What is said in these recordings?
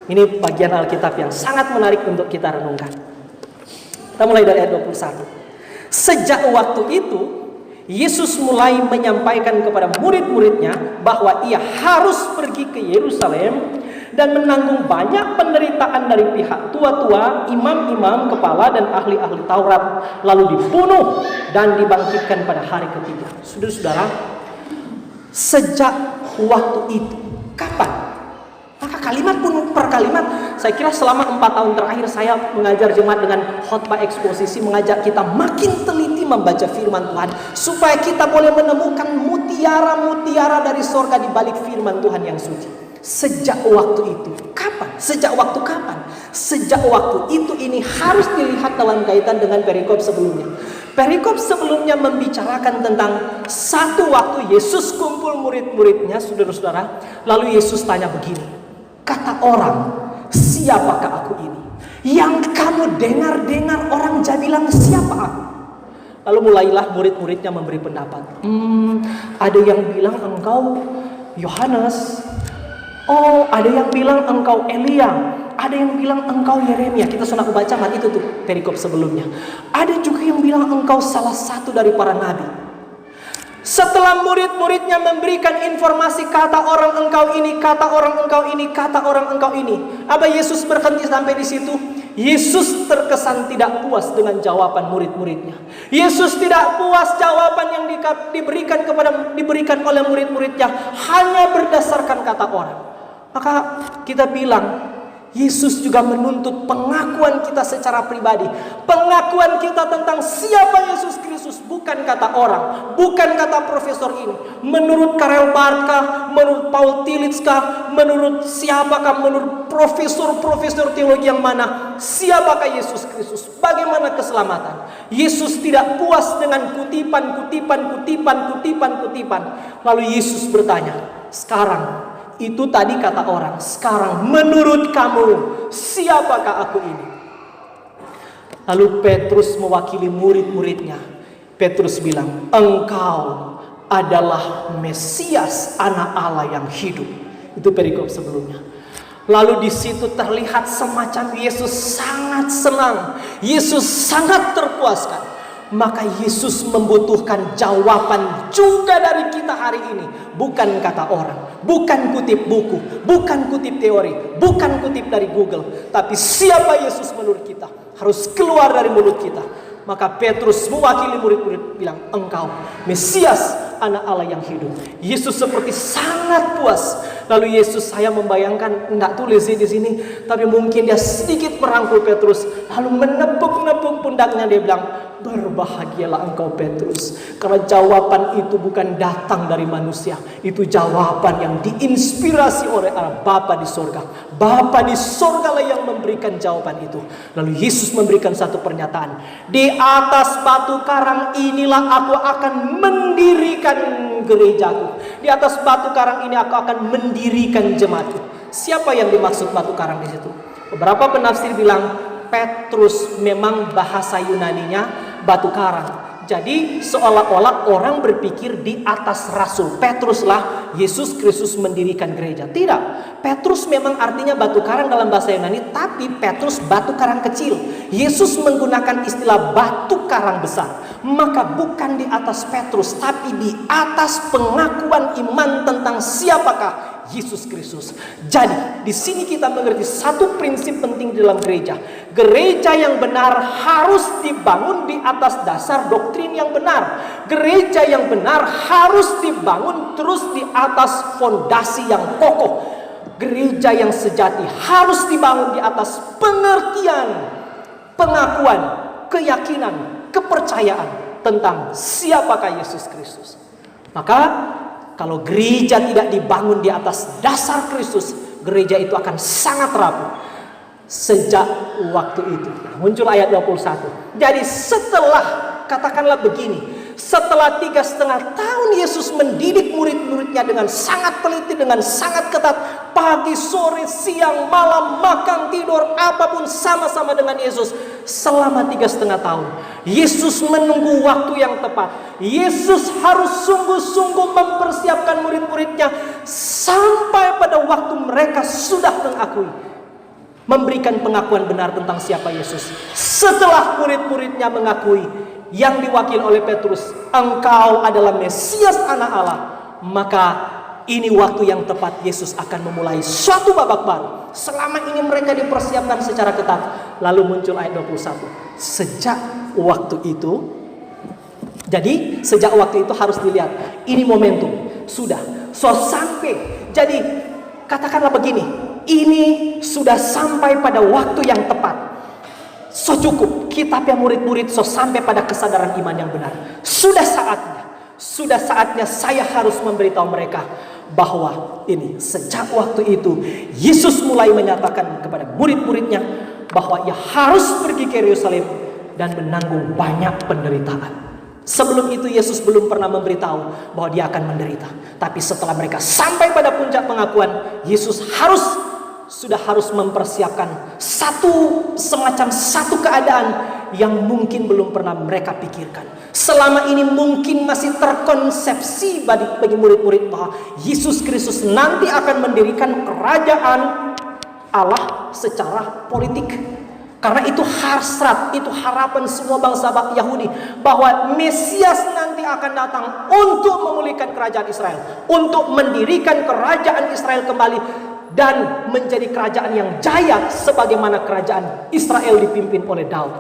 Ini bagian Alkitab yang sangat menarik untuk kita renungkan. Kita mulai dari ayat 21. Sejak waktu itu, Yesus mulai menyampaikan kepada murid-muridnya bahwa ia harus pergi ke Yerusalem dan menanggung banyak penderitaan dari pihak tua-tua, imam-imam, kepala, dan ahli-ahli Taurat, lalu dibunuh dan dibangkitkan pada hari ketiga. Saudara-saudara, sejak waktu itu, kapan? Maka kalimat pun per kalimat, saya kira selama 4 tahun terakhir saya mengajar jemaat dengan khotbah eksposisi, mengajak kita makin teliti membaca firman Tuhan, supaya kita boleh menemukan mutiara-mutiara dari sorga di balik firman Tuhan yang suci. Sejak waktu itu, kapan? Sejak waktu kapan? Sejak waktu itu ini harus dilihat dalam kaitan dengan perikop sebelumnya. Perikop sebelumnya membicarakan tentang satu waktu Yesus kumpul murid-muridnya, saudara-saudara. Lalu Yesus tanya begini, kata orang, siapakah aku ini? Yang kamu dengar-dengar orang bilang, siapa aku? Lalu mulailah murid-muridnya memberi pendapat. Ada yang bilang engkau Yohanes. Oh, ada yang bilang engkau Elia. Ada yang bilang engkau Yeremia. Kita sudah baca itu tuh perikop sebelumnya. Ada juga yang bilang engkau salah satu dari para nabi. Setelah murid-muridnya memberikan informasi, kata orang engkau ini, kata orang engkau ini, kata orang engkau ini, apa Yesus berhenti sampai di situ? Yesus terkesan tidak puas dengan jawaban murid-muridnya. Yesus tidak puas jawaban yang diberikan oleh murid-muridnya hanya berdasarkan kata orang. Maka kita bilang, Yesus juga menuntut pengakuan kita secara pribadi. Pengakuan kita tentang siapa Yesus Kristus. Bukan kata orang, bukan kata profesor ini. Menurut Karel Barth kah, menurut Paul Tillich kah, menurut siapakah, menurut profesor-profesor teologi yang mana, siapakah Yesus Kristus? Bagaimana keselamatan? Yesus tidak puas dengan kutipan. Lalu Yesus bertanya, sekarang, itu tadi kata orang, sekarang menurut kamu, siapakah aku ini? Lalu Petrus mewakili murid-muridnya. Petrus bilang, engkau adalah Mesias, anak Allah yang hidup. Itu perikop sebelumnya. Lalu di situ terlihat semacam Yesus sangat senang. Yesus sangat terpuaskan. Maka Yesus membutuhkan jawaban juga dari kita hari ini. Bukan kata orang, bukan kutip buku, bukan kutip teori, bukan kutip dari Google. Tapi siapa Yesus menurut kita harus keluar dari mulut kita. Maka Petrus mewakili murid-murid bilang, engkau Mesias, anak Allah yang hidup. Yesus seperti sangat puas. Lalu Yesus, saya membayangkan, enggak tulis di sini, tapi mungkin dia sedikit merangkul Petrus, lalu menepuk-nepuk pundaknya. Dia bilang, berbahagialah engkau Petrus, karena jawaban itu bukan datang dari manusia. Itu jawaban yang diinspirasi oleh Allah Bapa di sorga. Bapa di sorga lah yang memberikan jawaban itu. Lalu Yesus memberikan satu pernyataan, di atas batu karang inilah aku akan mendirikan gerejaku. Di atas batu karang ini aku akan mendirikan jemaatku. Siapa yang dimaksud batu karang di situ? Beberapa penafsir bilang Petrus memang bahasa Yunaninya batu karang. Jadi seolah-olah orang berpikir di atas rasul Petruslah Yesus Kristus mendirikan gereja. Tidak, Petrus memang artinya batu karang dalam bahasa Yunani, tapi Petrus batu karang kecil. Yesus menggunakan istilah batu karang besar. Maka bukan di atas Petrus, tapi di atas pengakuan iman tentang siapakah Yesus Kristus. Jadi di sini kita mengerti satu prinsip penting dalam gereja. Gereja yang benar harus dibangun di atas dasar doktrin yang benar. Gereja yang benar harus dibangun terus di atas fondasi yang kokoh. Gereja yang sejati harus dibangun di atas pengertian, pengakuan, keyakinan, kepercayaan tentang siapakah Yesus Kristus. Maka kalau gereja tidak dibangun di atas dasar Kristus, gereja itu akan sangat rapuh. Sejak waktu itu muncul ayat 21. Jadi setelah, katakanlah begini, setelah 3,5 tahun Yesus mendidik murid-muridnya dengan sangat teliti, dengan sangat ketat, pagi, sore, siang, malam, makan, tidur, apapun sama-sama dengan Yesus selama 3,5 tahun. Yesus menunggu waktu yang tepat. Yesus harus sungguh-sungguh mempersiapkan murid-muridnya sampai pada waktu mereka sudah mengakui memberikan pengakuan benar tentang siapa Yesus. Setelah murid-muridnya mengakui, yang diwakili oleh Petrus, engkau adalah Mesias anak Allah, maka ini waktu yang tepat Yesus akan memulai suatu babak baru. Selama ini mereka dipersiapkan secara ketat. Lalu muncul ayat 21. Sejak waktu itu, jadi sejak waktu itu harus dilihat, ini momentum, sudah, so sampai. Jadi katakanlah begini, ini sudah sampai pada waktu yang tepat. So cukup, kita punya murid-murid so sampai pada kesadaran iman yang benar. Sudah saatnya saya harus memberitahu mereka bahwa ini sejak waktu itu Yesus mulai menyatakan kepada murid-muridnya bahwa ia harus pergi ke Yerusalem dan menanggung banyak penderitaan. Sebelum itu Yesus belum pernah memberitahu bahwa dia akan menderita. Tapi setelah mereka sampai pada puncak pengakuan, Yesus sudah harus mempersiapkan satu keadaan yang mungkin belum pernah mereka pikirkan. Selama ini mungkin masih terkonsepsi bagi murid-murid bahwa Yesus Kristus nanti akan mendirikan kerajaan Allah secara politik. Karena itu hasrat, itu harapan semua bangsa Yahudi bahwa Mesias nanti akan datang untuk memulihkan kerajaan Israel, untuk mendirikan kerajaan Israel kembali dan menjadi kerajaan yang jaya sebagaimana kerajaan Israel dipimpin oleh Daud.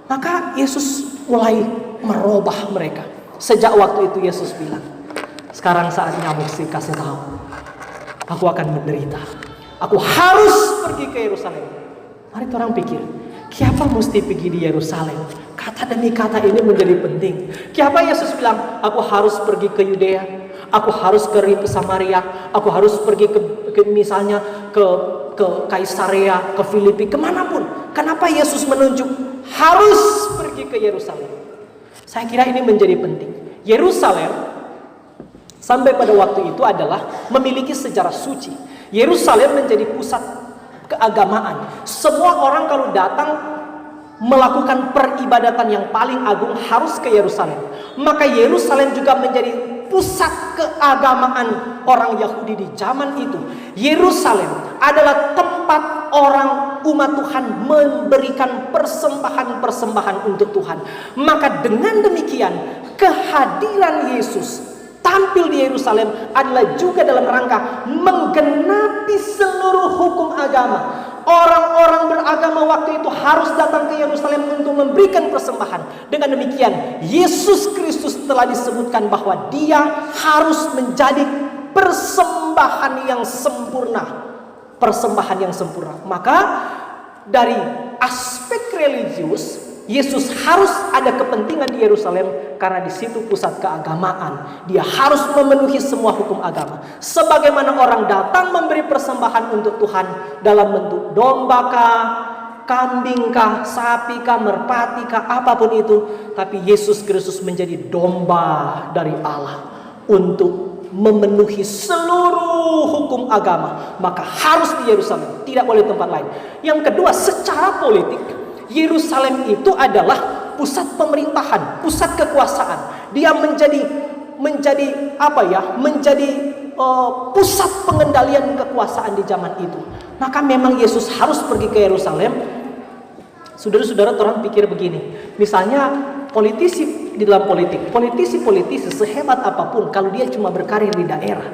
Maka Yesus mulai merubah mereka. Sejak waktu itu Yesus bilang, sekarang saatnya mesti kasih tahu, aku akan menderita, aku harus pergi ke Yerusalem. Mari orang pikir, kenapa mesti pergi di Yerusalem? Kata demi kata ini menjadi penting. Kenapa Yesus bilang, aku harus pergi ke Yudea, aku harus ke Samaria, aku harus pergi ke misalnya ke Kaisarea, ke Filipi, kemanapun. Kenapa Yesus menunjuk harus pergi ke Yerusalem? Saya kira ini menjadi penting. Yerusalem sampai pada waktu itu adalah memiliki sejarah suci. Yerusalem menjadi pusat keagamaan. Semua orang kalau datang melakukan peribadatan yang paling agung harus ke Yerusalem. Maka Yerusalem juga menjadi pusat keagamaan orang Yahudi di zaman itu. Yerusalem adalah tempat orang umat Tuhan memberikan persembahan-persembahan untuk Tuhan. Maka dengan demikian kehadiran Yesus tampil di Yerusalem adalah juga dalam rangka menggenapi seluruh hukum agama. Orang-orang beragama waktu itu harus datang ke Yerusalem untuk memberikan persembahan. Dengan demikian, Yesus Kristus telah disebutkan bahwa dia harus menjadi persembahan yang sempurna. Persembahan yang sempurna. Maka dari aspek religius, Yesus harus ada kepentingan di Yerusalem karena di situ pusat keagamaan. Dia harus memenuhi semua hukum agama. Sebagaimana orang datang memberi persembahan untuk Tuhan dalam bentuk domba kah, kambing kah, sapi kah, merpati kah, apapun itu, tapi Yesus Kristus menjadi domba dari Allah untuk memenuhi seluruh hukum agama. Maka harus di Yerusalem, tidak boleh tempat lain. Yang kedua, secara politik Yerusalem itu adalah pusat pemerintahan, pusat kekuasaan. Dia menjadi pusat pengendalian kekuasaan di zaman itu. Maka memang Yesus harus pergi ke Yerusalem. Saudara-saudara, orang pikir begini. Misalnya politisi di dalam politik, politisi sehebat apapun kalau dia cuma berkarir di daerah,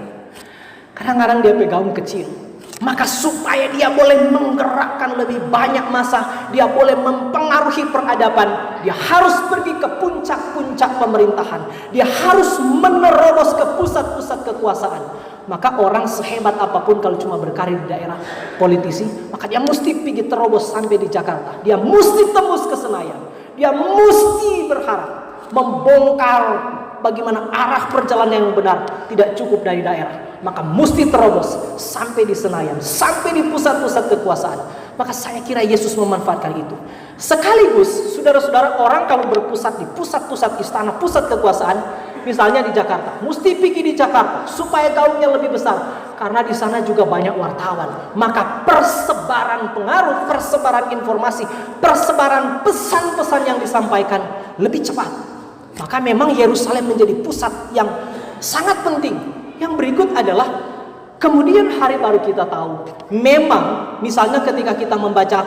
kadang-kadang dia pegang kecil. Maka supaya dia boleh menggerakkan lebih banyak massa, dia boleh mempengaruhi peradaban, dia harus pergi ke puncak-puncak pemerintahan. Dia harus menerobos ke pusat-pusat kekuasaan. Maka orang sehebat apapun kalau cuma berkarir di daerah politisi, maka dia mesti pergi terobos sampai di Jakarta. Dia mesti tembus ke Senayan. Dia mesti berharap membongkar bagaimana arah perjalanan yang benar tidak cukup dari daerah. Maka mesti terobos sampai di Senayan, sampai di pusat-pusat kekuasaan. Maka saya kira Yesus memanfaatkan itu. Sekaligus, saudara-saudara, orang kalau berpusat di pusat-pusat istana, pusat kekuasaan, misalnya di Jakarta, mesti pergi di Jakarta supaya gaungnya lebih besar. Karena di sana juga banyak wartawan. Maka persebaran pengaruh, persebaran informasi, persebaran pesan-pesan yang disampaikan lebih cepat. Maka memang Yerusalem menjadi pusat yang sangat penting. Yang berikut adalah Kemudian hari baru kita tahu, memang misalnya ketika kita membaca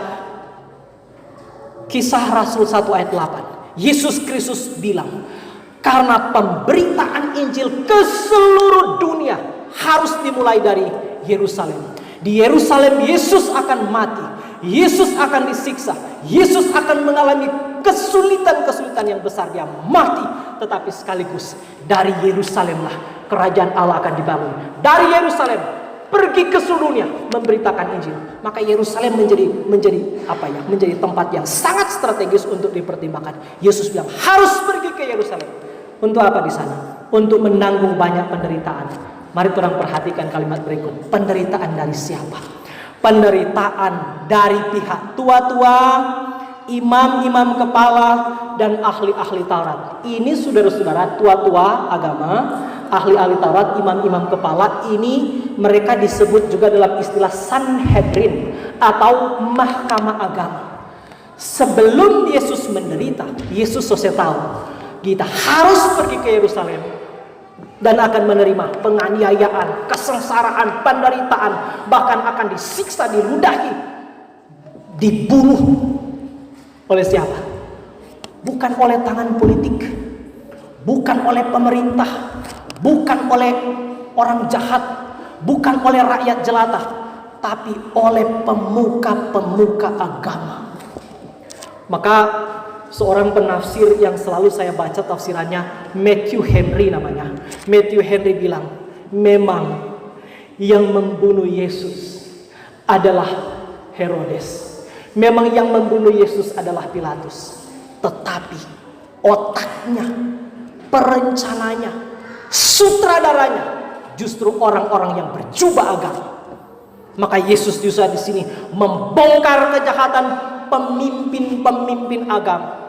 Kisah Rasul 1 ayat 8, Yesus Kristus bilang, karena pemberitaan Injil ke seluruh dunia harus dimulai dari Yerusalem. Di Yerusalem Yesus akan mati, Yesus akan disiksa, Yesus akan mengalami kesulitan-kesulitan yang besar, dia mati. Tetapi sekaligus dari Yerusalemlah kerajaan Allah akan dibangun. Dari Yerusalem pergi ke seluruh dunia memberitakan Injil. Maka Yerusalem menjadi tempat yang sangat strategis untuk dipertimbangkan. Yesus bilang harus pergi ke Yerusalem. Untuk apa di sana? Untuk menanggung banyak penderitaan. Mari orang perhatikan kalimat berikut. Penderitaan dari siapa? Penderitaan dari pihak tua-tua, imam-imam kepala, dan ahli-ahli Taurat. Ini saudara-saudara, tua-tua agama, ahli-ahli Taurat, imam-imam kepala, ini mereka disebut juga dalam istilah Sanhedrin atau mahkamah agama. Sebelum Yesus menderita, Yesus selesai tahu kita harus pergi ke Yerusalem dan akan menerima penganiayaan, kesengsaraan, penderitaan, bahkan akan disiksa, diludahi, dibunuh. Oleh siapa? Bukan oleh tangan politik, bukan oleh pemerintah, bukan oleh orang jahat, bukan oleh rakyat jelata, tapi oleh pemuka-pemuka agama. Maka seorang penafsir yang selalu saya baca tafsirannya, Matthew Henry namanya. Matthew Henry bilang, memang yang membunuh Yesus adalah Herodes. Memang yang membunuh Yesus adalah Pilatus. Tetapi otaknya, perencananya, sutradaranya justru orang-orang yang berjubah agama. Maka Yesus juga di sini membongkar kejahatan pemimpin-pemimpin agama.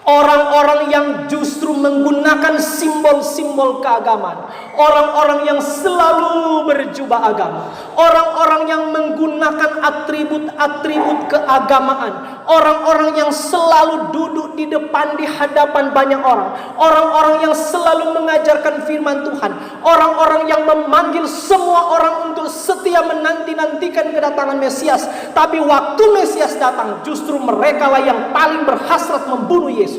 Orang-orang yang justru menggunakan simbol-simbol keagamaan. Orang-orang yang selalu berjubah agama. Orang-orang yang menggunakan atribut-atribut keagamaan. Orang-orang yang selalu duduk di depan, di hadapan banyak orang. Orang-orang yang selalu mengajarkan firman Tuhan. Orang-orang yang memanggil semua orang untuk setia menanti-nantikan kedatangan Mesias. Tapi waktu Mesias datang, justru merekalah yang paling berhasrat membunuh Yesus.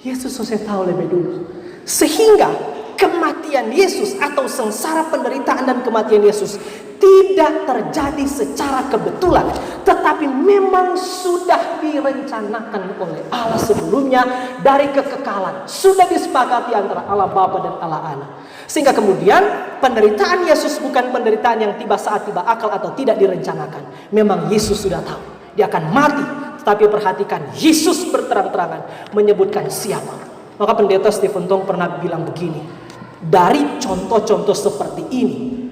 Yesus selesai tahu lebih dulu. Sehingga kematian Yesus atau sengsara penderitaan dan kematian Yesus tidak terjadi secara kebetulan, tetapi memang sudah direncanakan oleh Allah sebelumnya dari kekekalan. Sudah disepakati antara Allah Bapa dan Allah Anak. Sehingga kemudian penderitaan Yesus bukan penderitaan yang tiba saat tiba akal atau tidak direncanakan. Memang Yesus sudah tahu dia akan mati. Tapi perhatikan, Yesus berterang-terangan menyebutkan siapa. Maka pendeta Stephen Tong pernah bilang begini, dari contoh-contoh seperti ini,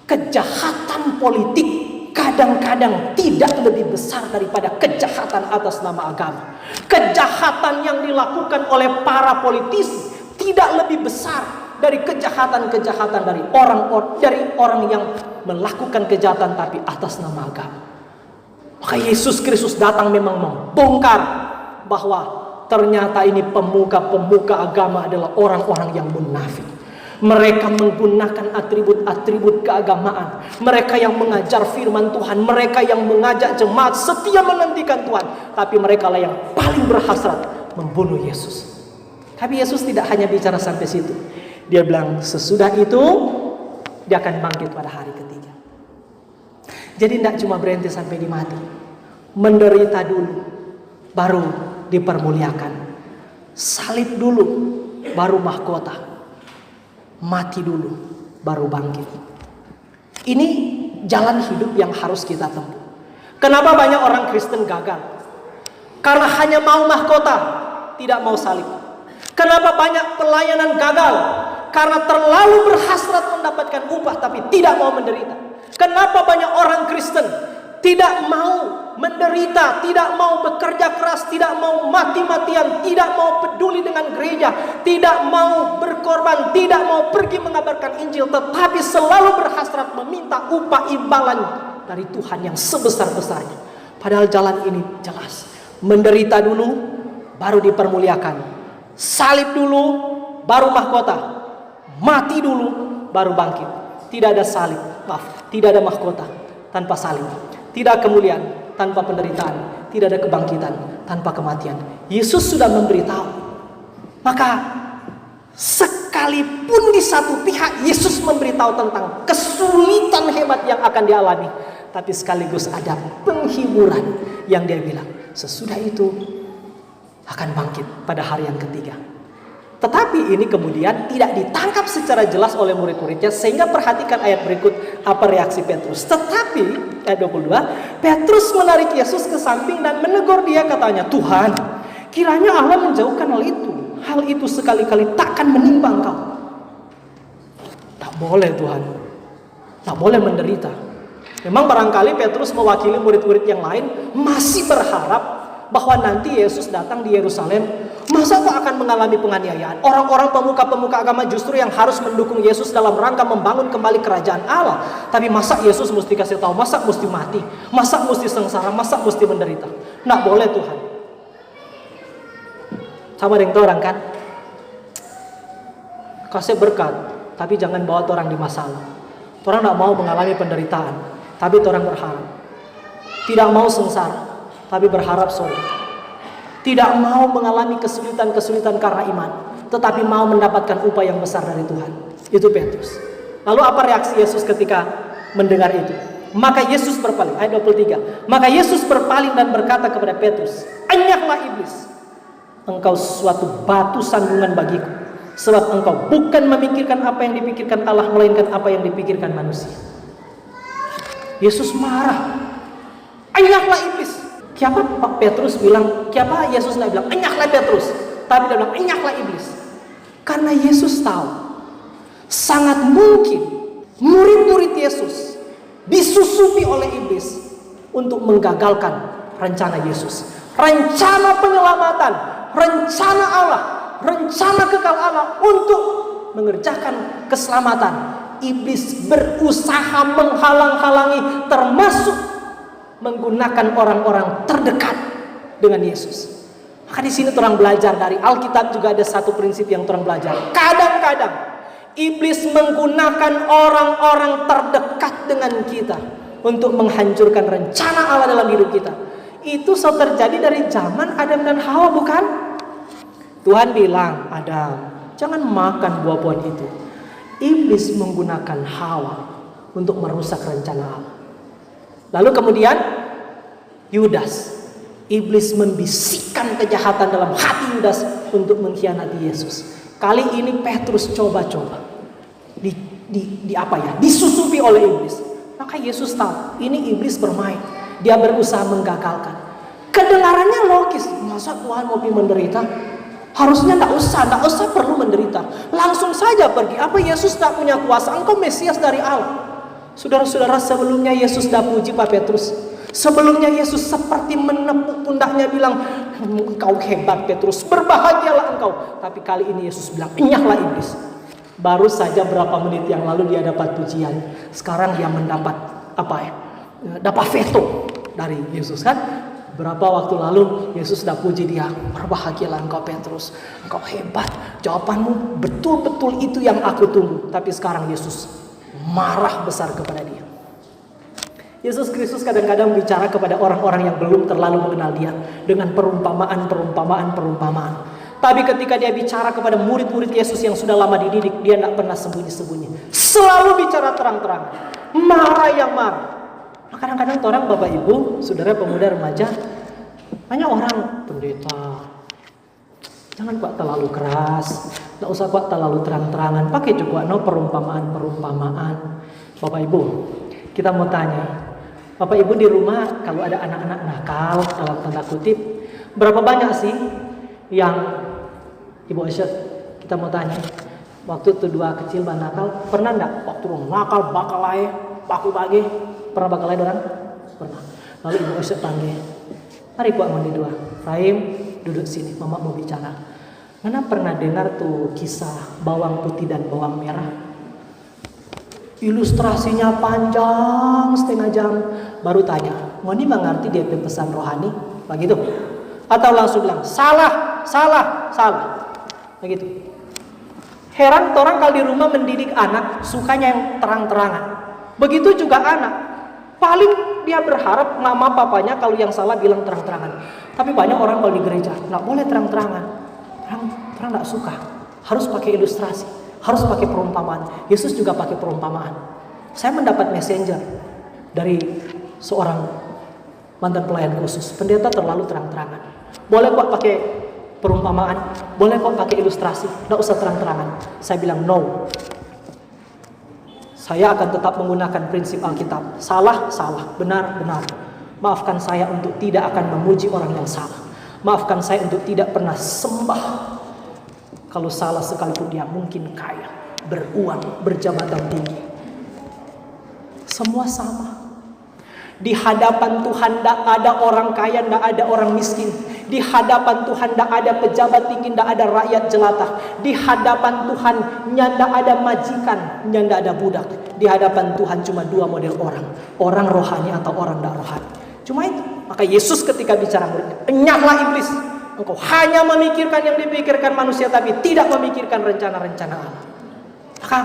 kejahatan politik kadang-kadang tidak lebih besar daripada kejahatan atas nama agama. Kejahatan yang dilakukan oleh para politisi tidak lebih besar dari kejahatan-kejahatan dari orang yang melakukan kejahatan tapi atas nama agama. Maka Yesus Kristus datang memang membongkar bahwa ternyata ini pemuka-pemuka agama adalah orang-orang yang munafik. Mereka menggunakan atribut-atribut keagamaan. Mereka yang mengajar firman Tuhan. Mereka yang mengajak jemaat setia menantikan Tuhan. Tapi mereka lah yang paling berhasrat membunuh Yesus. Tapi Yesus tidak hanya bicara sampai situ. Dia bilang sesudah itu dia akan bangkit pada hari ketiga. Jadi tidak cuma berhenti sampai di mati. Menderita dulu, baru dipermuliakan. Salib dulu, baru mahkota. Mati dulu, baru bangkit. Ini jalan hidup yang harus kita tempuh. Kenapa banyak orang Kristen gagal? Karena hanya mau mahkota, tidak mau salib. Kenapa banyak pelayanan gagal? Karena terlalu berhasrat mendapatkan upah tapi tidak mau menderita. Kenapa banyak orang Kristen tidak mau menderita, tidak mau bekerja keras, tidak mau mati-matian, tidak mau peduli dengan gereja, tidak mau berkorban, tidak mau pergi mengabarkan Injil, tetapi selalu berhasrat meminta upah imbalan dari Tuhan yang sebesar-besarnya. Padahal jalan ini jelas. Menderita dulu, baru dipermuliakan. Salib dulu, baru mahkota. Mati dulu, baru bangkit. tidak ada salib, tidak ada mahkota tanpa salib, tidak kemuliaan tanpa penderitaan, tidak ada kebangkitan tanpa kematian. Yesus sudah memberitahu. Maka sekalipun di satu pihak Yesus memberitahu tentang kesulitan hebat yang akan dialami, tapi sekaligus ada penghiburan yang dia bilang, sesudah itu akan bangkit pada hari yang ketiga. Tetapi ini kemudian tidak ditangkap secara jelas oleh murid-muridnya, sehingga perhatikan ayat berikut apa reaksi Petrus. Tetapi ayat 22, Petrus menarik Yesus ke samping dan menegur dia, katanya, Tuhan, kiranya Allah menjauhkan hal itu. Hal itu sekali-kali takkan menimpa engkau. Tak boleh Tuhan, tak boleh menderita. Memang barangkali Petrus mewakili murid-murid yang lain masih berharap bahwa nanti Yesus datang di Yerusalem, masa kok akan mengalami penganiayaan? Orang-orang pemuka-pemuka agama justru yang harus mendukung Yesus dalam rangka membangun kembali kerajaan Allah. Tapi masa Yesus mesti kasih tahu, masa mesti mati, masa mesti sengsara, masa mesti menderita? Nggak boleh Tuhan. Sama dengan orang kan, kasih berkat, tapi jangan bawa orang di masalah. Orang nggak mau mengalami penderitaan, tapi orang berharap. Tidak mau sengsara, tapi berharap sorry. Tidak mau mengalami kesulitan-kesulitan karena iman, tetapi mau mendapatkan upah yang besar dari Tuhan. Itu Petrus. Lalu apa reaksi Yesus ketika mendengar itu? Maka Yesus berpaling, ayat 23. Maka Yesus berpaling dan berkata kepada Petrus, enyahlah iblis, engkau suatu batu sandungan bagiku, sebab engkau bukan memikirkan apa yang dipikirkan Allah, melainkan apa yang dipikirkan manusia. Yesus marah, enyahlah iblis. Siapa Pak Petrus bilang, siapa Yesus nggak bilang enyahlah Petrus, tapi dia bilang enyahlah iblis. Karena Yesus tahu sangat mungkin murid-murid Yesus disusupi oleh iblis untuk menggagalkan rencana Yesus, rencana penyelamatan, rencana Allah, rencana kekal Allah untuk mengerjakan keselamatan. Iblis berusaha menghalang-halangi, termasuk menggunakan orang-orang terdekat dengan Yesus. Maka di sini orang belajar dari Alkitab juga ada satu prinsip yang orang belajar. Kadang-kadang iblis menggunakan orang-orang terdekat dengan kita untuk menghancurkan rencana Allah dalam hidup kita. Itu sudah terjadi dari zaman Adam dan Hawa, bukan? Tuhan bilang, Adam, jangan makan buah-buahan itu. Iblis menggunakan Hawa untuk merusak rencana Allah. Lalu kemudian Yudas, iblis membisikkan kejahatan dalam hati Yudas untuk mengkhianati Yesus. Kali ini Petrus coba-coba disusupi oleh iblis. Maka Yesus tahu ini iblis bermain, dia berusaha menggagalkan. Kedengarannya logis, masa Tuhan mau menderita? Harusnya tidak usah perlu menderita, langsung saja pergi. Apa Yesus tak punya kuasa? Engkau Mesias dari Allah. Saudara-saudara, sebelumnya Yesus dah puji Pak Petrus. Sebelumnya Yesus seperti menepuk pundaknya bilang, engkau hebat Petrus, berbahagialah engkau. Tapi kali ini Yesus bilang, enyahlah iblis. Baru saja berapa menit yang lalu dia dapat pujian, sekarang dia mendapat dapat veto dari Yesus kan? Berapa waktu lalu Yesus dah puji dia, berbahagialah engkau Petrus, engkau hebat, jawabanmu betul-betul itu yang aku tunggu. Tapi sekarang Yesus marah besar kepada dia. Yesus Kristus kadang-kadang bicara kepada orang-orang yang belum terlalu mengenal dia dengan perumpamaan. Tapi ketika dia bicara kepada murid-murid Yesus yang sudah lama dididik, dia tidak pernah sembunyi-sembunyi. Selalu bicara terang-terang, marah yang marah. Nah, kadang-kadang orang Bapak Ibu, saudara pemuda remaja, banyak orang pendeta, jangan kuat terlalu keras, tidak usah kuat terlalu terang-terangan, pakai juga perumpamaan. Bapak Ibu, kita mau tanya, Bapak Ibu di rumah kalau ada anak-anak nakal dalam tanda kutip, berapa banyak sih yang Ibu Asyad, kita mau tanya, waktu itu dua kecil nakal, pernah enggak waktu nakal bakalai, baku bagi, pernah bakalai orang? Pernah. Lalu Ibu Asyad panggil, mari buat mandi dua, Rahim duduk sini, Mama mau bicara. Mana pernah dengar tuh kisah bawang putih dan bawang merah? Ilustrasinya panjang setengah jam, baru tanya, mau ini mengerti dia pesan rohani? Begitu? Atau langsung bilang, salah. Begitu. Heran orang kalau di rumah mendidik anak sukanya yang terang-terangan. Begitu juga anak. Paling dia berharap mama papanya kalau yang salah bilang terang-terangan. Tapi banyak orang kalau di gereja nggak boleh terang-terangan. Terang nggak suka. Harus pakai ilustrasi. Harus pakai perumpamaan. Yesus juga pakai perumpamaan. Saya mendapat messenger dari seorang mantan pelayan khusus. Pendeta terlalu terang-terangan. Boleh kok pakai perumpamaan, boleh kok pakai ilustrasi, nggak usah terang-terangan. Saya bilang no. Saya akan tetap menggunakan prinsip Alkitab. Salah, salah. Benar, benar. Maafkan saya untuk tidak akan memuji orang yang salah. Maafkan saya untuk tidak pernah sembah. Kalau salah sekalipun dia mungkin kaya, beruang, berjabatan tinggi. Semua sama. Di hadapan Tuhan tidak ada orang kaya, tidak ada orang miskin. Di hadapan Tuhan tidak ada pejabat tinggi, tidak ada rakyat jelata. Di hadapan Tuhan tidak ada majikan, tidak ada budak. Di hadapan Tuhan cuma dua model orang. Orang rohani atau orang tidak rohani. Cuma itu. Maka Yesus ketika bicara muridnya, enyahlah iblis. Engkau hanya memikirkan yang dipikirkan manusia, tapi tidak memikirkan rencana-rencana Allah. Maka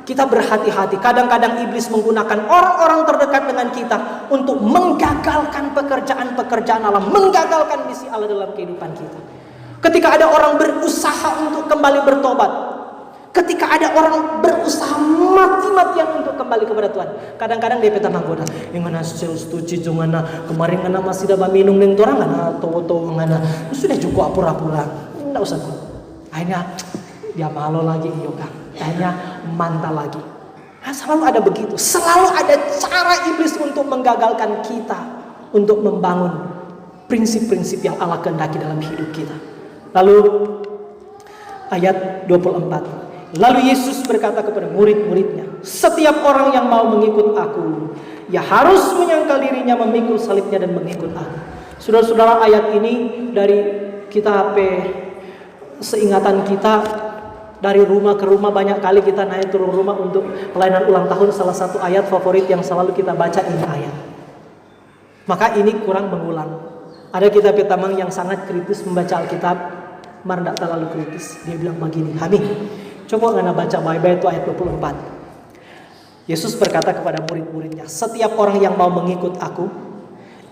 kita berhati-hati. Kadang-kadang iblis menggunakan orang-orang terdekat dengan kita untuk menggagalkan pekerjaan-pekerjaan Allah, menggagalkan misi Allah dalam kehidupan kita. Ketika ada orang berusaha untuk kembali bertobat, ketika ada orang berusaha mati-matian untuk kembali kepada Tuhan, kadang-kadang dia petang menggoda. Yang mana sales tuci jungana kemarin ngana masih dapat minum dengan orang ngana tahu-tahu ngana sudah cukup pura-pura, enggak usah. Akhirnya dia malu lagi yoga. Akhirnya mantap lagi. Nah, selalu ada begitu. Selalu ada cara iblis untuk menggagalkan kita, untuk membangun prinsip-prinsip yang Allah kehendaki dalam hidup kita. Lalu ayat 24. Lalu Yesus berkata kepada murid-muridnya, setiap orang yang mau mengikut aku, ya harus menyangkal dirinya, memikul salibnya dan mengikut aku. Saudara-saudara, ayat ini dari kita seingatan kita, dari rumah ke rumah banyak kali kita naik turun rumah untuk pelayanan ulang tahun. Salah satu ayat favorit yang selalu kita baca ini ayat. Maka ini kurang mengulang. Ada kita petamang yang sangat kritis membaca Alkitab, mar tidak terlalu kritis. Dia bilang begini, Hami, coba ngana baca Bible itu ayat 24. Yesus berkata kepada murid-muridnya, setiap orang yang mau mengikut aku,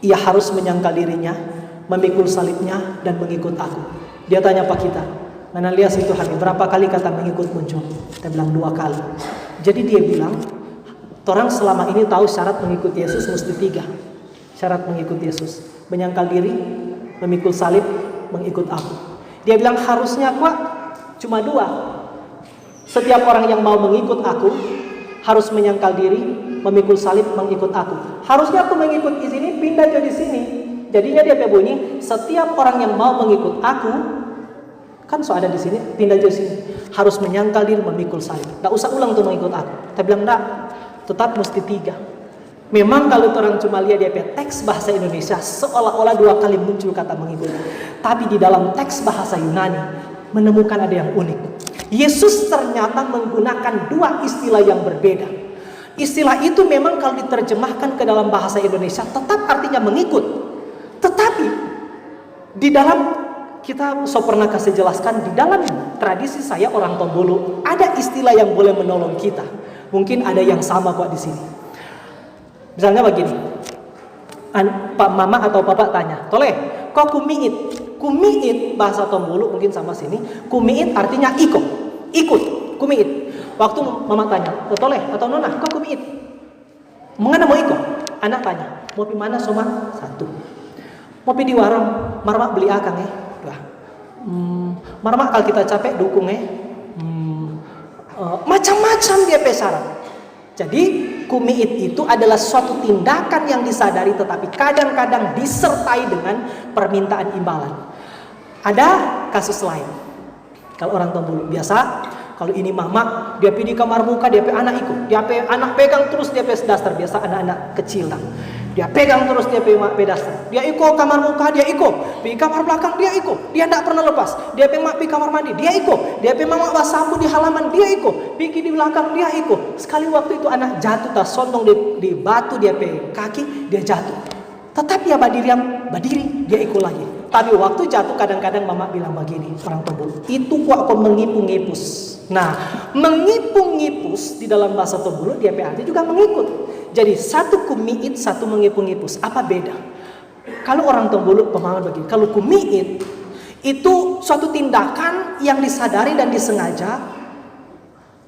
ia harus menyangkal dirinya, memikul salibnya dan mengikut aku. Dia tanya Pak kita, Analias itu Hami, berapa kali kata mengikut muncul? Kita bilang 2 kali. Jadi dia bilang, orang selama ini tahu syarat mengikut Yesus mesti 3. Syarat mengikut Yesus, menyangkal diri, memikul salib, mengikut aku. Dia bilang harusnya kok cuma 2. Setiap orang yang mau mengikut aku harus menyangkal diri, memikul salib, mengikut aku. Harusnya aku mengikut di sini, pindah jadi sini. Jadinya dia bunyi, setiap orang yang mau mengikut aku, kan so ada di sini, pindah ke sini. Harus menyangkal diri, memikul salib. Tak usah ulang tuh mengikut aku. Kita bilang enggak, tetap mesti 3. Memang kalau orang cuma lihat dia teks bahasa Indonesia seolah-olah 2 kali muncul kata mengikut. Tapi di dalam teks bahasa Yunani menemukan ada yang unik. Yesus ternyata menggunakan 2 istilah yang berbeda. Istilah itu memang kalau diterjemahkan ke dalam bahasa Indonesia tetap artinya mengikut. Tetapi di dalam kita pernah kasih jelaskan di dalam tradisi saya orang Tombolo ada istilah yang boleh menolong kita. Mungkin ada yang sama kok di sini. Misalnya begini, Pak Mama atau Bapak tanya, Toleh, kok kumiit? Kumiit bahasa Tombolo mungkin sama sini. Kumiit artinya ikut, kumiit. Waktu Mama tanya, Toleh atau Nona, kok kumiit? Mengana mau ikut? Anak tanya, mau pi mana Soma? 1. Mau pi di warung, marmak beli akang Marmak kalau kita capek dukung macam-macam dia pesaran. Jadi kumiit itu adalah suatu tindakan yang disadari tetapi kadang-kadang disertai dengan permintaan imbalan. Ada kasus lain. Kalau orang Tombolo biasa, kalau ini mama dia pergi di kamar muka, dia anak ikut, dia anak pegang terus dia daster, biasa anak-anak kecil lah. Dia pegang terus dia pedastar. Dia ikut kamar muka, dia ikut. Pergi kamar belakang, dia ikut. Dia tidak pernah lepas. Dia pergi kamar mandi, dia ikut. Dia pergi basamu di halaman, dia ikut. Pergi di belakang, dia ikut. Sekali waktu itu anak jatuh, tak sontong di batu, dia pergi kaki, dia jatuh. Tetapi ya berdiri, dia ikut lagi. Tapi waktu jatuh kadang-kadang mama bilang begini, orang Tombolo, itu kok mengipu-ngipus. Nah, mengipu-ngipus di dalam bahasa Tombolo dia arti juga mengikut. Jadi satu kumiit, satu mengipu-ngipus. Apa beda? Kalau orang Tombolo pemahaman begini, kalau kumiit itu suatu tindakan yang disadari dan disengaja,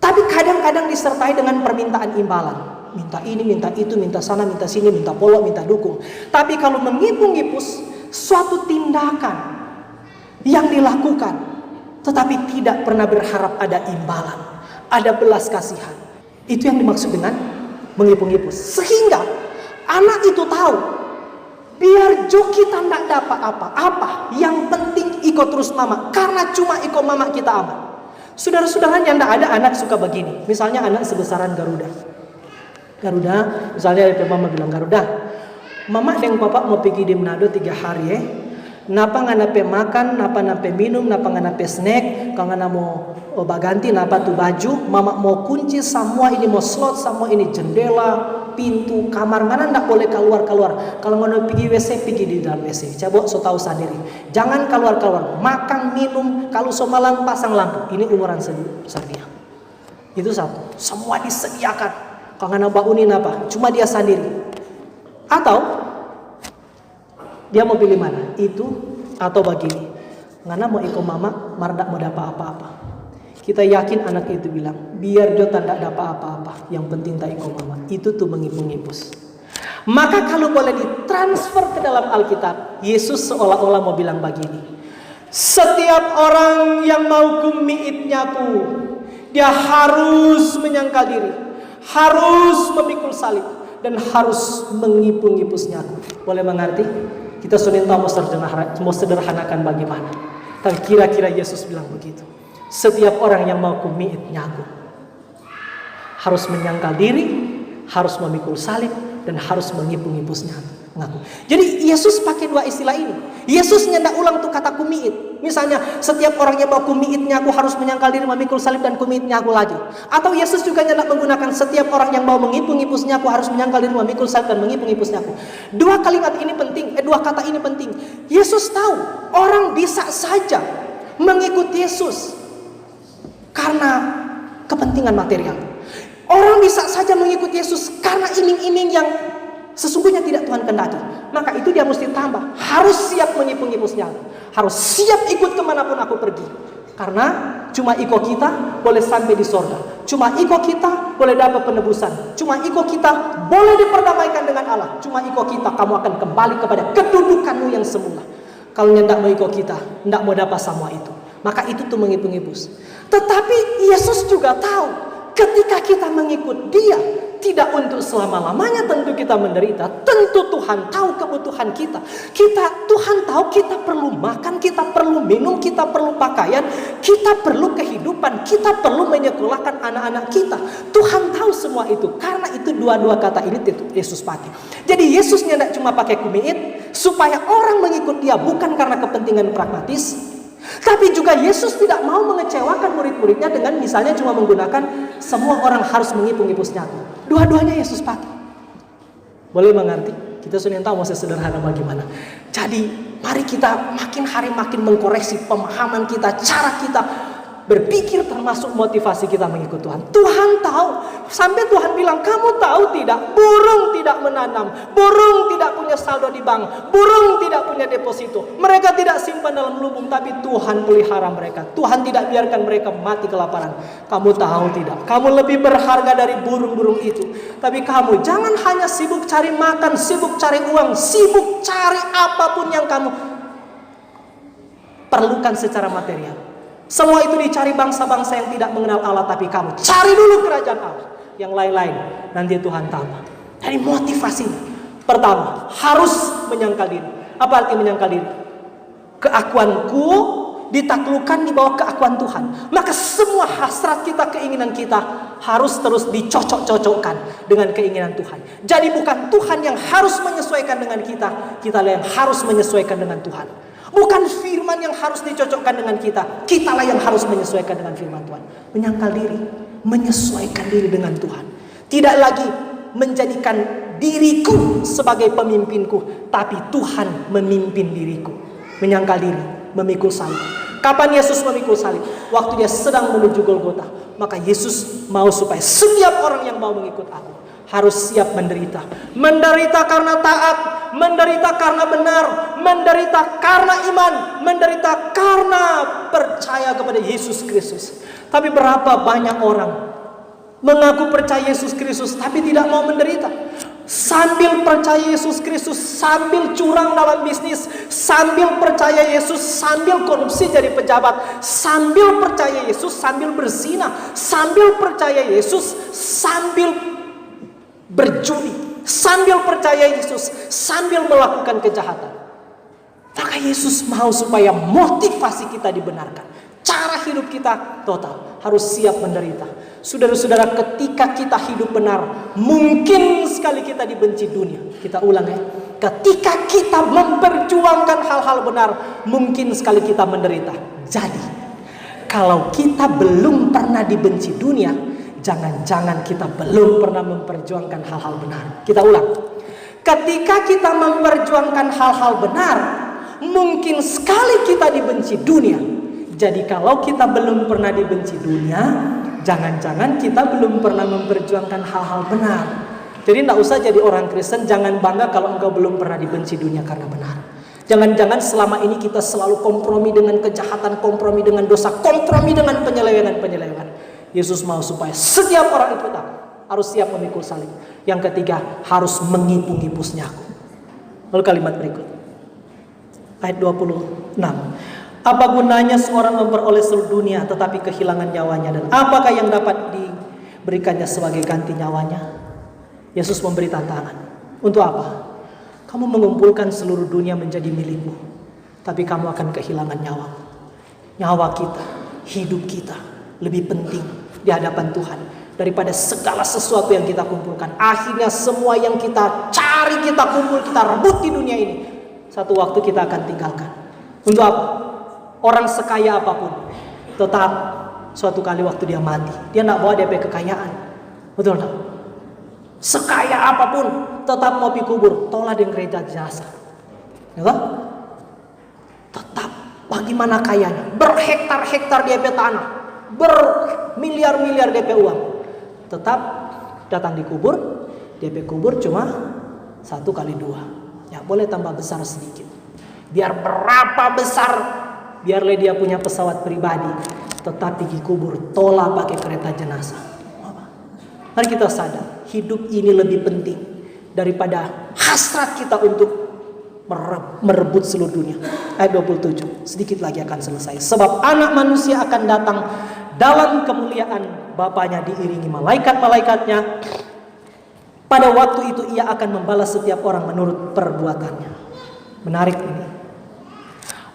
tapi kadang-kadang disertai dengan permintaan imbalan. Minta ini, minta itu, minta sana, minta sini, minta polok, minta dukung. Tapi kalau mengipu-ngipus, suatu tindakan yang dilakukan, tetapi tidak pernah berharap ada imbalan, ada belas kasihan. Itu yang dimaksud dengan mengipu-ngipus. Sehingga anak itu tahu, biar jo kita tidak dapat apa-apa, yang penting ikut terus mama, karena cuma ikut mama kita aman. Saudara-saudara yang tidak ada anak suka begini. Misalnya anak sebesaran Garuda, misalnya mama bilang, Garuda, mama dan papa mau pergi di Manado 3 hari ya. Napa nganape makan, napa nape minum, napa nganape snack, kalau ngana mau baganti, napa tuh baju, mama mau kunci semua ini, mau slot semua ini, jendela, pintu, kamar, mana ndak boleh keluar. Kalau ngana pergi WC, pergi di dalam WC. Coba so tahu sendiri. Jangan keluar. Makan, minum, kalau semalam pasang lampu. Ini umuran sebesar dia. Itu satu. Semua disediakan. Kalau ngana baunin apa? Cuma dia sendiri. Atau dia mau pilih mana? Itu atau begini. Ngana mau ikut mama, mardak mau dapat apa-apa. Kita yakin anak itu bilang, biar dia tak dapat apa-apa, yang penting tak ikut mama. Itu tuh mengipu-ngipus. Maka kalau boleh ditransfer ke dalam Alkitab, Yesus seolah-olah mau bilang begini. Setiap orang yang mau kumiitnyaku, dia harus menyangkal diri, harus memikul salib, dan harus mengipu-ngipusnya aku. Boleh mengerti? Kita sudah tahu mau sederhanakan bagaimana. Tapi kira-kira Yesus bilang begitu. Setiap orang yang mau kumiitnya aku harus menyangkal diri, harus memikul salib, dan harus mengipu-ngipusnya aku. Jadi Yesus pakai dua istilah ini. Yesus nyendak ulang tuh kata kumiit. Misalnya setiap orang yang mau kumiitnya aku harus menyangkal diri, memikul salib, dan kumiitnya aku lagi. Atau Yesus juga nyendak menggunakan setiap orang yang mau mengipu-ngipusnya aku harus menyangkal diri, memikul salib, dan mengipu-ngipusnya aku. Dua kalimat ini penting, dua kata ini penting. Yesus tahu orang bisa saja mengikuti Yesus karena kepentingan material. Orang bisa saja mengikuti Yesus karena iming-iming yang sesungguhnya tidak Tuhan kehendaki. Maka itu dia mesti tambah, harus siap mengipu-ngipusnya, harus siap ikut kemanapun aku pergi. Karena cuma ikut kita boleh sampai di sorga, cuma ikut kita boleh dapat penebusan, cuma ikut kita boleh diperdamaikan dengan Allah, cuma ikut kita kamu akan kembali kepada kedudukanmu yang semula. Kalau tidak mau ikut kita, tidak mau dapat semua itu. Maka itu tuh mengipu-ngipus. Tetapi Yesus juga tahu, ketika kita mengikut Dia, tidak untuk selama-lamanya tentu kita menderita. Tentu Tuhan tahu kebutuhan kita. Tuhan tahu kita perlu makan, kita perlu minum, kita perlu pakaian, kita perlu kehidupan, kita perlu menyekolahkan anak-anak kita. Tuhan tahu semua itu. Karena itu dua-dua kata ini Yesus pakai. Jadi Yesus tidak cuma pakai kumiit supaya orang mengikut Dia bukan karena kepentingan pragmatis. Tapi juga Yesus tidak mau mengecewakan murid-muridnya dengan misalnya cuma menggunakan semua orang harus mengipu-ngipusnya. Dua-duanya Yesus pakai. Boleh mengerti? Kita sudah tahu mau sederhana bagaimana. Jadi mari kita makin hari makin mengkoreksi pemahaman kita, cara kita berpikir, termasuk motivasi kita mengikut Tuhan. Tuhan tahu. Sampai Tuhan bilang, kamu tahu tidak? Burung tidak menanam, burung tidak punya saldo di bank, burung tidak punya deposito. Mereka tidak simpan dalam lubung, tapi Tuhan pelihara mereka. Tuhan tidak biarkan mereka mati kelaparan. Kamu tahu tidak? Kamu lebih berharga dari burung-burung itu. Tapi kamu jangan hanya sibuk cari makan, sibuk cari uang, sibuk cari apapun yang kamu perlukan secara material. Semua itu dicari bangsa-bangsa yang tidak mengenal Allah, tapi kamu cari dulu kerajaan Allah. Yang lain-lain nanti Tuhan tambah. Jadi motivasinya pertama harus menyangkal diri. Apa arti menyangkal diri? Keakuanku ditaklukkan di bawah keakuan Tuhan. Maka semua hasrat kita, keinginan kita harus terus dicocok-cocokkan dengan keinginan Tuhan. Jadi bukan Tuhan yang harus menyesuaikan dengan kita, kitalah yang harus menyesuaikan dengan Tuhan. Bukan firman yang harus dicocokkan dengan kita, kitalah yang harus menyesuaikan dengan firman Tuhan. Menyangkal diri, menyesuaikan diri dengan Tuhan. Tidak lagi menjadikan diriku sebagai pemimpinku, tapi Tuhan memimpin diriku. menyangkal diri, memikul salib. Kapan Yesus memikul salib? Waktu dia sedang menuju Golgota. Maka Yesus mau supaya setiap orang yang mau mengikut aku harus siap menderita. Menderita karena taat, menderita karena benar, menderita karena iman, menderita karena percaya kepada Yesus Kristus. Tapi berapa banyak orang mengaku percaya Yesus Kristus tapi tidak mau menderita. Sambil percaya Yesus Kristus, sambil curang dalam bisnis, sambil percaya Yesus, sambil korupsi jadi pejabat, sambil percaya Yesus, sambil berzina, sambil percaya Yesus, sambil berjudi, sambil percaya Yesus, sambil melakukan kejahatan. Maka Yesus mau supaya motivasi kita dibenarkan. Cara hidup kita total harus siap menderita. Saudara-saudara, ketika kita hidup benar, mungkin sekali kita dibenci dunia. Kita ulang ya. Ketika kita memperjuangkan hal-hal benar, mungkin sekali kita menderita. Jadi, kalau kita belum pernah dibenci dunia, jangan-jangan kita belum pernah memperjuangkan hal-hal benar. Kita ulang. Ketika kita memperjuangkan hal-hal benar, mungkin sekali kita dibenci dunia. Jadi kalau kita belum pernah dibenci dunia, jangan-jangan kita belum pernah memperjuangkan hal-hal benar. Jadi tidak usah jadi orang Kristen, jangan bangga kalau engkau belum pernah dibenci dunia karena benar. Jangan-jangan selama ini kita selalu kompromi dengan kejahatan, kompromi dengan dosa, kompromi dengan penyelewengan. Yesus mau supaya setiap orang itu harus siap memikul salib. Yang ketiga, harus mengipu-ngipusnya aku. Lalu kalimat berikut. Ayat 26. Apa gunanya seorang memperoleh seluruh dunia tetapi kehilangan nyawanya, dan apakah yang dapat diberikannya sebagai ganti nyawanya? Yesus memberi tantangan. Untuk apa? Kamu mengumpulkan seluruh dunia menjadi milikmu, tapi kamu akan kehilangan nyawa. Nyawa kita, hidup kita lebih penting di hadapan Tuhan daripada segala sesuatu yang kita kumpulkan. Akhirnya semua yang kita cari, kita kumpul, kita rebut di dunia ini, satu waktu kita akan tinggalkan. Untuk apa? Orang sekaya apapun, tetap suatu kali waktu dia mati, dia tidak bawa DP kekayaan. Betul tak? Sekaya apapun, tetap mau dikubur, tolak di gereja jasa. Ya, tetap bagaimana kayanya, berhektar-hektar DP tanah, bermiliar-miliar DP uang, tetap datang dikubur, DP kubur cuma 1 kali 2. Ya boleh tambah besar sedikit. Biar berapa besar, biarlah dia punya pesawat pribadi, tetapi dikubur tolak pakai kereta jenazah. Mari kita sadar, hidup ini lebih penting daripada hasrat kita untuk merebut seluruh dunia. Ayat 27, sedikit lagi akan selesai. Sebab anak manusia akan datang dalam kemuliaan Bapanya diiringi malaikat-malaikatnya. Pada waktu itu ia akan membalas setiap orang menurut perbuatannya. Menarik ini.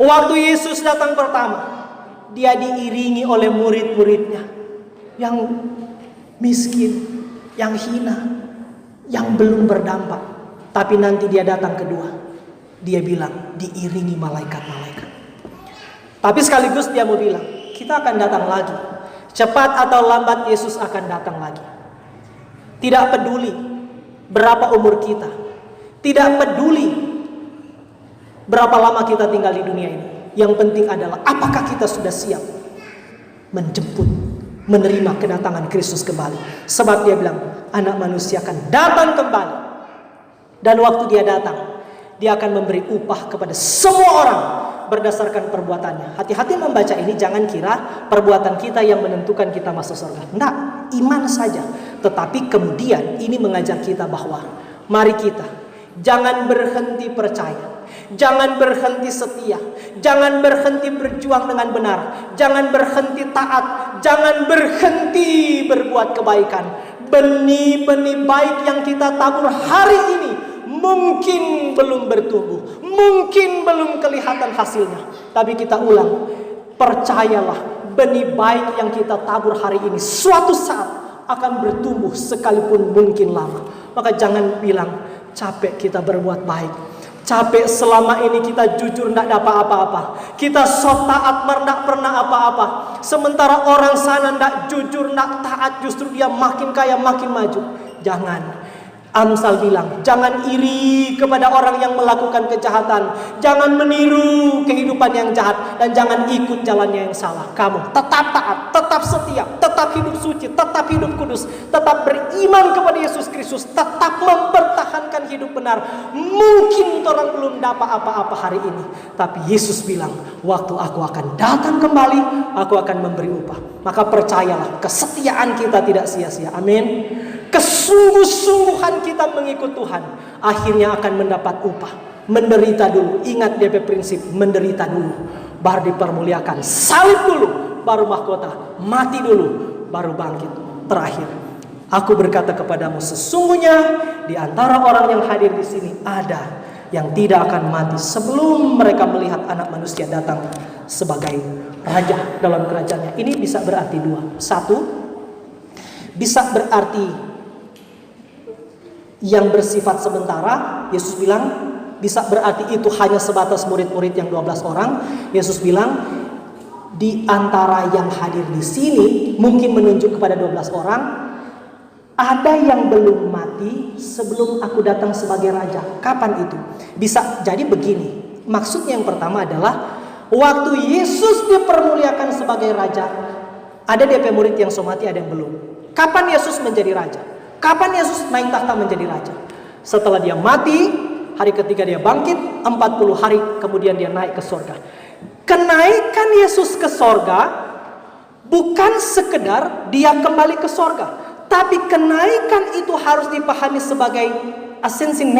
Waktu Yesus datang pertama, dia diiringi oleh murid-muridnya yang miskin, yang hina, yang belum berdampak. Tapi nanti dia datang kedua, dia bilang diiringi malaikat-malaikat. Tapi sekaligus dia mau bilang, kita akan datang lagi. Cepat atau lambat Yesus akan datang lagi. Tidak peduli berapa umur kita, tidak peduli berapa lama kita tinggal di dunia ini. Yang penting adalah apakah kita sudah siap menjemput, menerima kedatangan Kristus kembali. Sebab dia bilang anak manusia akan datang kembali, dan waktu dia datang, dia akan memberi upah kepada semua orang berdasarkan perbuatannya. Hati-hati membaca ini, jangan kira perbuatan kita yang menentukan kita masuk surga. Tidak, iman saja. Tetapi kemudian ini mengajar kita bahwa mari kita jangan berhenti percaya, jangan berhenti setia, jangan berhenti berjuang dengan benar, jangan berhenti taat, jangan berhenti berbuat kebaikan. Benih-benih baik yang kita tabur hari ini mungkin belum bertumbuh, mungkin belum kelihatan hasilnya. Tapi kita ulang, percayalah, benih baik yang kita tabur hari ini suatu saat akan bertumbuh sekalipun mungkin lama. Maka jangan bilang capek kita berbuat baik, capek selama ini kita jujur tidak dapat apa-apa, kita sok taat tidak pernah apa-apa, sementara orang sana tidak jujur, tidak taat, justru dia makin kaya makin maju. Jangan. Amsal bilang, jangan iri kepada orang yang melakukan kejahatan. Jangan meniru kehidupan yang jahat. Dan jangan ikut jalannya yang salah. Kamu tetap taat, tetap setia, tetap hidup suci, tetap hidup kudus, tetap beriman kepada Yesus Kristus, tetap mempertahankan hidup benar. Mungkin orang belum dapat apa-apa hari ini, tapi Yesus bilang, waktu aku akan datang kembali, aku akan memberi upah. Maka percayalah, kesetiaan kita tidak sia-sia. Amin. Kesungguh-sungguhan kita mengikut Tuhan, akhirnya akan mendapat upah. Menderita dulu. Ingat DP prinsip, menderita dulu, baru dipermuliakan. Salib dulu, baru mahkota. Mati dulu, baru bangkit. Terakhir, aku berkata kepadamu, sesungguhnya di antara orang yang hadir di sini ada yang tidak akan mati sebelum mereka melihat Anak Manusia datang sebagai Raja dalam kerajaannya. Ini bisa berarti dua. Satu, bisa berarti yang bersifat sementara. Yesus bilang, bisa berarti itu hanya sebatas murid-murid yang 12 orang. Yesus bilang, di antara yang hadir di sini, mungkin menunjuk kepada 12 orang, ada yang belum mati sebelum aku datang sebagai Raja. Kapan itu? Bisa jadi begini. Maksudnya yang pertama adalah, waktu Yesus dipermuliakan sebagai Raja, ada DP murid yang so mati, ada yang belum. Kapan Yesus menjadi Raja? Kapan Yesus naik tahta menjadi Raja? Setelah dia mati, hari ketiga dia bangkit, 40 hari kemudian dia naik ke sorga. Kenaikan Yesus ke sorga bukan sekedar dia kembali ke sorga, tapi kenaikan itu harus dipahami sebagai ascension.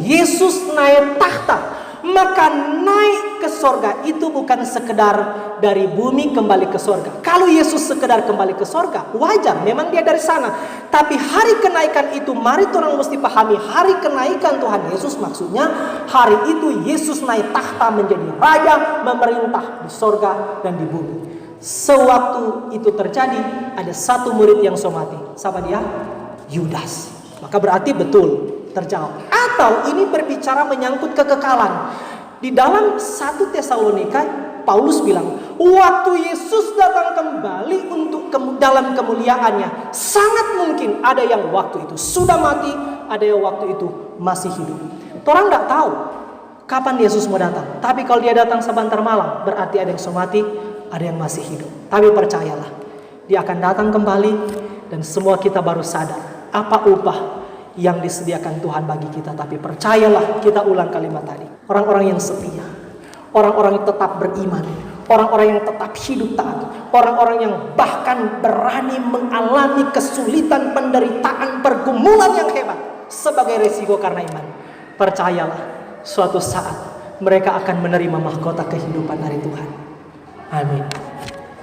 Yesus naik tahta. Maka naik ke sorga itu bukan sekedar dari bumi kembali ke sorga. Kalau Yesus sekedar kembali ke sorga, wajar, memang dia dari sana. Tapi hari kenaikan itu, mari orang mesti pahami, hari kenaikan Tuhan Yesus maksudnya, hari itu Yesus naik tahta menjadi Raja, memerintah di sorga dan di bumi. Sewaktu itu terjadi, ada satu murid yang so mati. Siapa dia? Yudas. Maka berarti betul terjawab. Atau ini berbicara menyangkut kekekalan. Di dalam 1 Tesalonika, Paulus bilang, waktu Yesus datang kembali untuk dalam kemuliaannya, sangat mungkin ada yang waktu itu sudah mati, ada yang waktu itu masih hidup. Orang tidak tahu kapan Yesus mau datang. Tapi kalau dia datang sebentar malam, berarti ada yang sudah mati, ada yang masih hidup. Tapi percayalah, dia akan datang kembali dan semua kita baru sadar apa upah yang disediakan Tuhan bagi kita. Tapi percayalah, kita ulang kalimat tadi, orang-orang yang setia, orang-orang yang tetap beriman, orang-orang yang tetap hidup taat, orang-orang yang bahkan berani mengalami kesulitan, penderitaan, pergumulan yang hebat sebagai resiko karena iman. Percayalah, suatu saat mereka akan menerima mahkota kehidupan dari Tuhan. Amin.